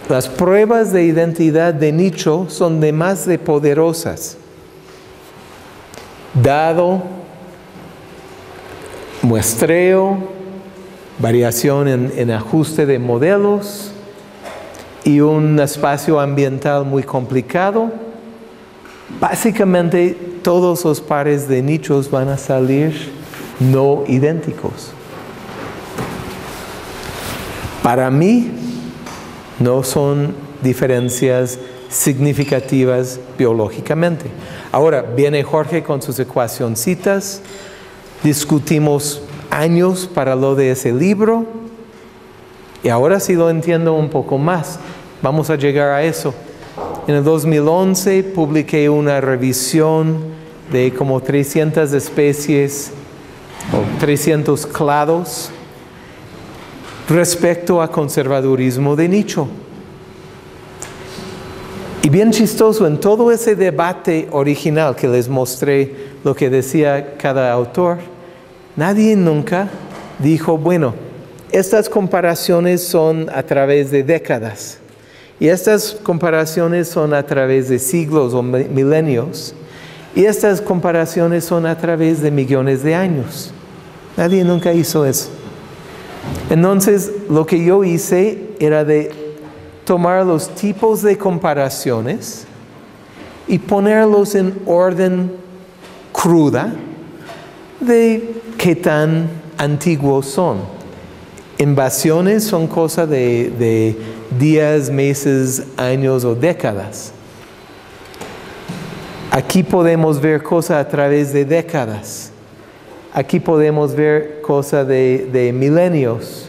Las pruebas de identidad de nicho son de más de poderosas. Dado, muestreo, variación en ajuste de modelos y un espacio ambiental muy complicado, básicamente todos los pares de nichos van a salir no idénticos. Para mí, no son diferencias significativas biológicamente. Ahora, viene Jorge con sus ecuacioncitas, discutimos años para lo de ese libro, y ahora sí lo entiendo un poco más. Vamos a llegar a eso. En el 2011 publiqué una revisión de como 300 especies o 300 clados respecto a conservadurismo de nicho. Y bien chistoso, en todo ese debate original que les mostré lo que decía cada autor, nadie nunca dijo, bueno, estas comparaciones son a través de décadas y estas comparaciones son a través de siglos o milenios y estas comparaciones son a través de millones de años. Nadie nunca hizo eso. Entonces, lo que yo hice era de tomar los tipos de comparaciones y ponerlos en orden cruda de qué tan antiguos son. Invasiones son cosa de días, meses, años o décadas. Aquí podemos ver cosas a través de décadas. Aquí podemos ver cosas de milenios.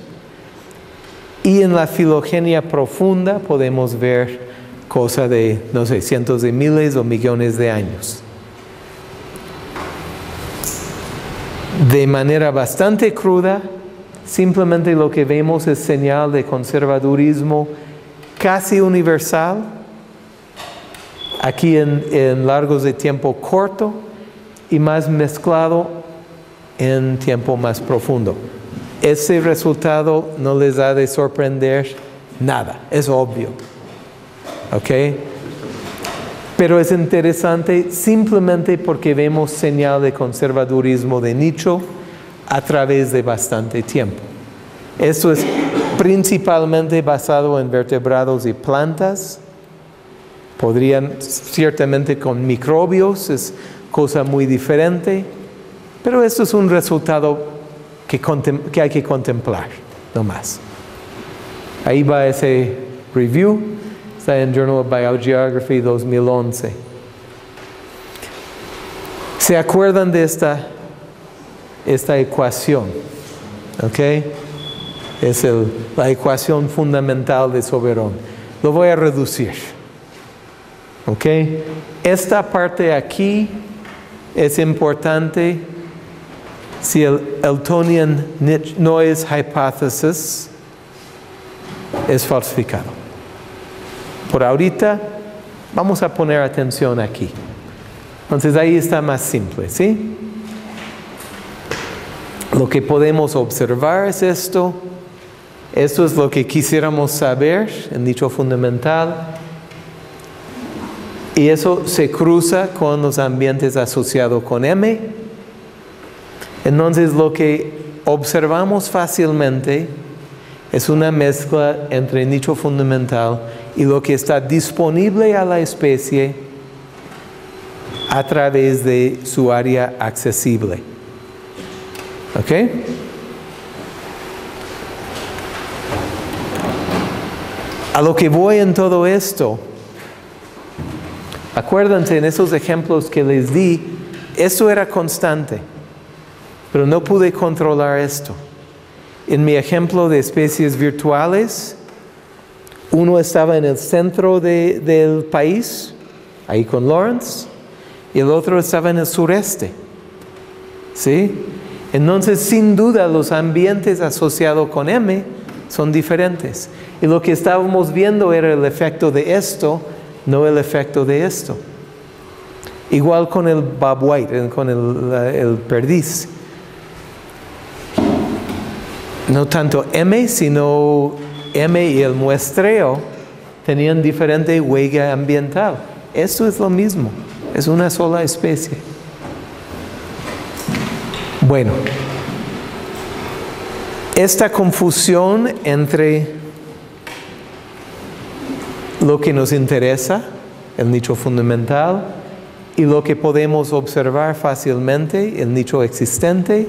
Y en la filogenia profunda podemos ver cosas de, no sé, cientos de miles o millones de años. De manera bastante cruda, simplemente lo que vemos es señal de conservadurismo casi universal, aquí en largos de tiempo corto y más mezclado en tiempo más profundo. Ese resultado no les ha de sorprender nada, es obvio. ¿Ok? Pero es interesante simplemente porque vemos señal de conservadurismo de nicho a través de bastante tiempo. Esto es principalmente basado en vertebrados y plantas. Podrían, ciertamente con microbios, es cosa muy diferente. Pero esto es un resultado que hay que contemplar, no más. Ahí va ese review, está en Journal of Biogeography 2011. ¿Se acuerdan de esta ecuación? ¿Ok? Es la ecuación fundamental de Soberón. Lo voy a reducir. ¿Ok? Esta parte aquí es importante. Si el Eltonian noise hypothesis es falsificado. Por ahorita vamos a poner atención aquí. Entonces ahí está más simple, ¿sí? Lo que podemos observar es esto. Esto es lo que quisiéramos saber en nicho fundamental. Y eso se cruza con los ambientes asociados con M. Entonces lo que observamos fácilmente es una mezcla entre nicho fundamental y lo que está disponible a la especie a través de su área accesible. ¿Ok? A lo que voy en todo esto, acuérdense en esos ejemplos que les di, eso era constante. Pero no pude controlar esto. En mi ejemplo de especies virtuales, uno estaba en el centro del país, ahí con Lawrence, y el otro estaba en el sureste. ¿Sí? Entonces, sin duda, los ambientes asociados con M son diferentes. Y lo que estábamos viendo era el efecto de esto, no el efecto de esto. Igual con el bobwhite, con el perdiz. No tanto M, sino M y el muestreo tenían diferente huella ambiental. Esto es lo mismo, es una sola especie. Bueno, esta confusión entre lo que nos interesa, el nicho fundamental, y lo que podemos observar fácilmente, el nicho existente,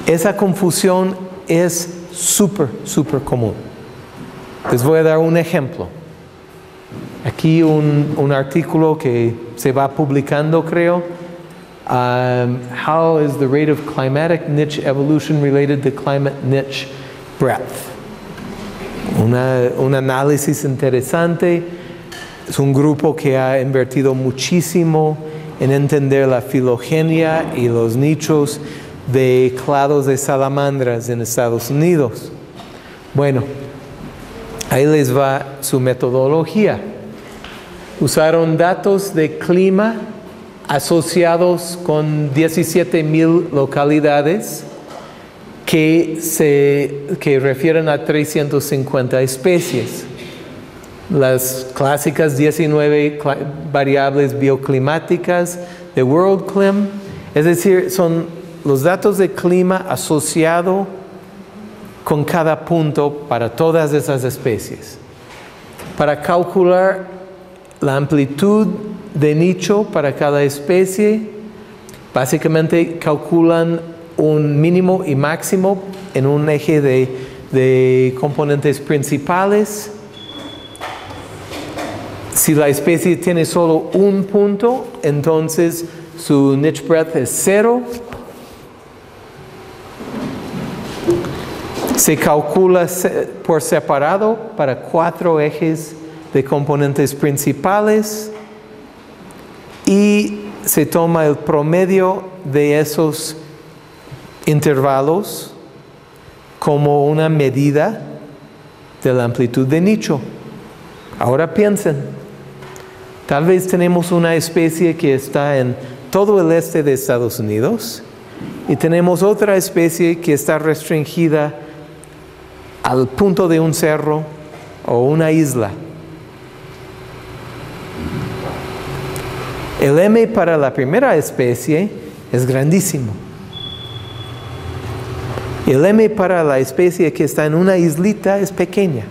esa confusión es súper común. Les voy a dar un ejemplo. Aquí un artículo que se va publicando, creo. How is the rate of climatic niche evolution related to climate niche breadth? Un análisis interesante. Es un grupo que ha invertido muchísimo en entender la filogenia y los nichos de clados de salamandras en Estados Unidos. Bueno, ahí les va su metodología. Usaron datos de clima asociados con 17,000 localidades que refieren a 350 especies. Las clásicas 19 variables bioclimáticas de WorldClim, es decir, son los datos de clima asociado con cada punto para todas esas especies. Para calcular la amplitud de nicho para cada especie, básicamente calculan un mínimo y máximo en un eje de componentes principales. Si la especie tiene solo un punto, entonces su niche breadth es 0. Se calcula por separado para 4 ejes de componentes principales y se toma el promedio de esos intervalos como una medida de la amplitud de nicho. Ahora piensen, tal vez tenemos una especie que está en todo el este de Estados Unidos y tenemos otra especie que está restringida al punto de un cerro o una isla. El M para la primera especie es grandísimo. El M para la especie que está en una islita es pequeña.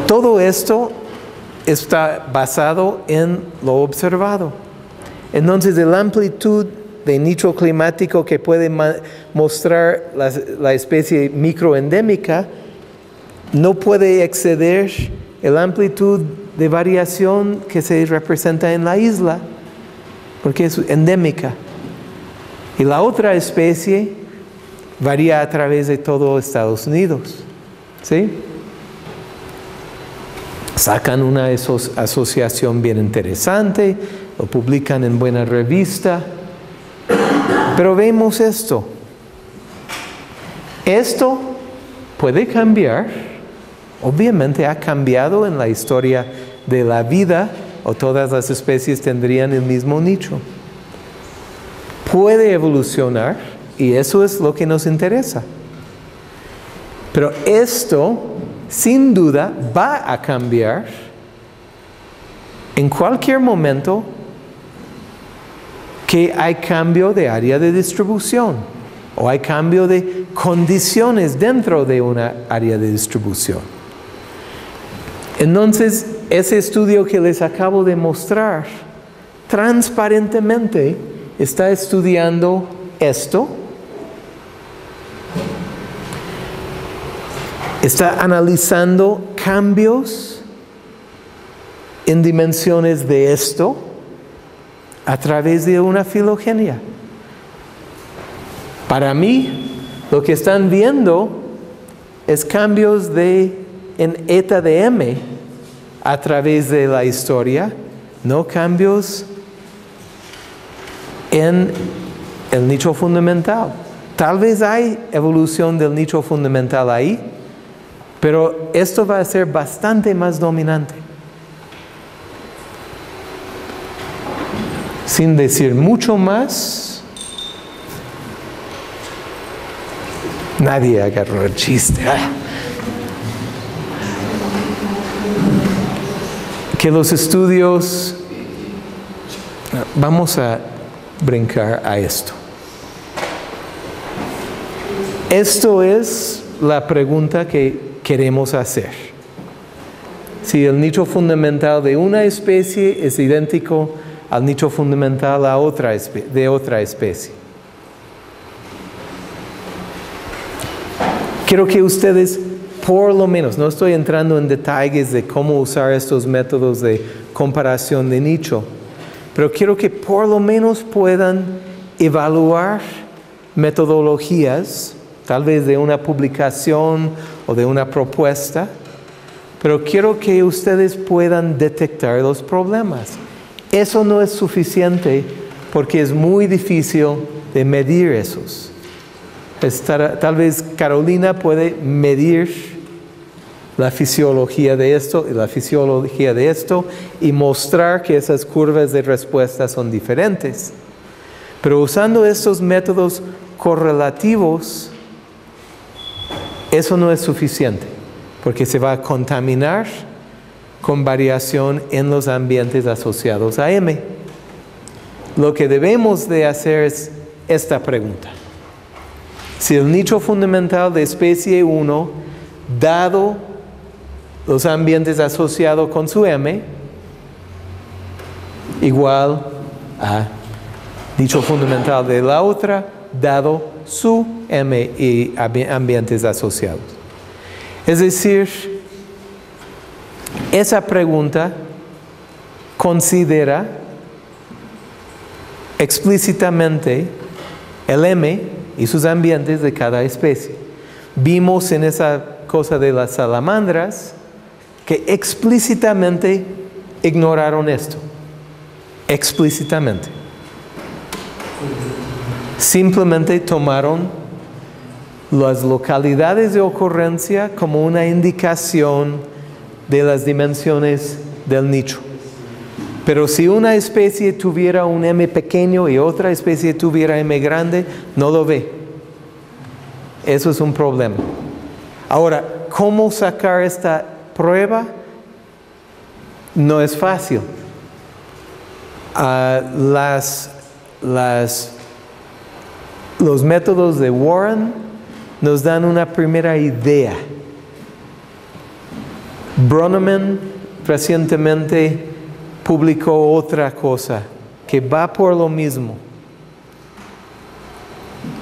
Todo esto está basado en lo observado. Entonces, la amplitud de nicho climático que puede mostrar la especie microendémica no puede exceder la amplitud de variación que se representa en la isla, porque es endémica. Y la otra especie varía a través de todo Estados Unidos. ¿Sí? Sacan una asociación bien interesante, lo publican en buena revista, pero vemos esto. Esto puede cambiar, obviamente ha cambiado en la historia de la vida, o todas las especies tendrían el mismo nicho. Puede evolucionar, y eso es lo que nos interesa. Pero esto, sin duda, va a cambiar en cualquier momento que hay cambio de área de distribución o hay cambio de condiciones dentro de una área de distribución. Entonces, ese estudio que les acabo de mostrar, transparentemente está estudiando esto. Está analizando cambios en dimensiones de esto a través de una filogenia. Para mí, lo que están viendo es cambios en eta de m a través de la historia, no cambios en el nicho fundamental. Tal vez hay evolución del nicho fundamental ahí, pero esto va a ser bastante más dominante. Sin decir mucho más, nadie agarró el chiste. que los estudios, vamos a brincar a esto. Esto es la pregunta que queremos hacer. Si el nicho fundamental de una especie es idéntico al nicho fundamental de otra especie. Quiero que ustedes, por lo menos, no estoy entrando en detalles de cómo usar estos métodos de comparación de nicho, pero quiero que por lo menos puedan evaluar metodologías, tal vez de una publicación o de una propuesta, pero quiero que ustedes puedan detectar los problemas. Eso no es suficiente porque es muy difícil de medir esos. Tal vez Carolina puede medir la fisiología de esto y la fisiología de esto y mostrar que esas curvas de respuesta son diferentes. Pero usando estos métodos correlativos, eso no es suficiente, porque se va a contaminar con variación en los ambientes asociados a M. Lo que debemos de hacer es esta pregunta. Si el nicho fundamental de especie 1, dado los ambientes asociados con su M, igual a nicho fundamental de la otra, dado su M y ambientes asociados. Es decir, esa pregunta considera explícitamente el M y sus ambientes de cada especie. Vimos en esa cosa de las salamandras que explícitamente ignoraron esto. Explícitamente. Simplemente tomaron las localidades de ocurrencia como una indicación de las dimensiones del nicho. Pero si una especie tuviera un M pequeño y otra especie tuviera M grande, no lo ve. Eso es un problema. Ahora, ¿cómo sacar esta prueba? No es fácil. Los métodos de Warren nos dan una primera idea. Bronneman recientemente publicó otra cosa que va por lo mismo.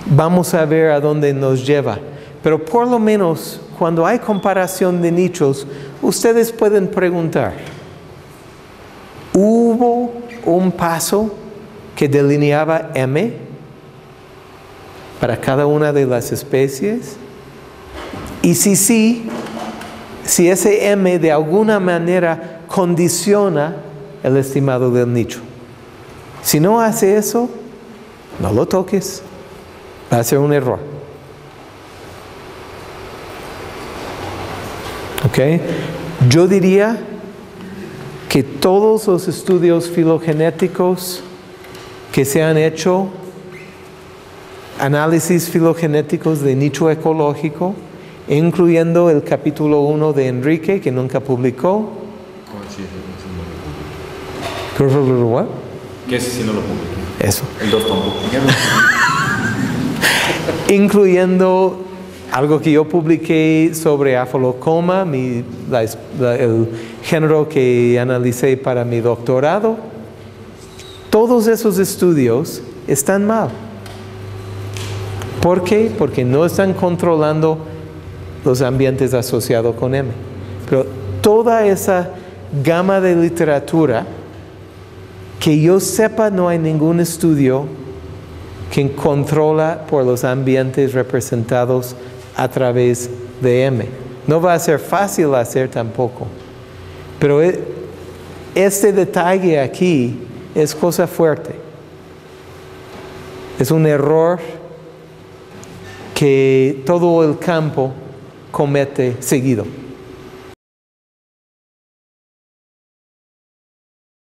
Vamos a ver a dónde nos lleva. Pero por lo menos cuando hay comparación de nichos, ustedes pueden preguntar, ¿hubo un paso que delineaba M para cada una de las especies? Y si ese M de alguna manera condiciona el estimado del nicho. Si no hace eso, no lo toques. Va a ser un error. ¿Ok? Yo diría que todos los estudios filogenéticos que se han hecho, análisis filogenéticos de nicho ecológico, incluyendo el capítulo 1 de Enrique, que nunca publicó. ¿What? Que ese sí no lo publiqué. Eso. El 2 tampoco. Incluyendo algo que yo publiqué sobre Aphelocoma, el género que analicé para mi doctorado. Todos esos estudios están mal. ¿Por qué? Porque no están controlando los ambientes asociados con M. Pero toda esa gama de literatura, que yo sepa, no hay ningún estudio que controla por los ambientes representados a través de M. No va a ser fácil hacer tampoco. Pero este detalle aquí es cosa fuerte. Es un error que todo el campo comete seguido.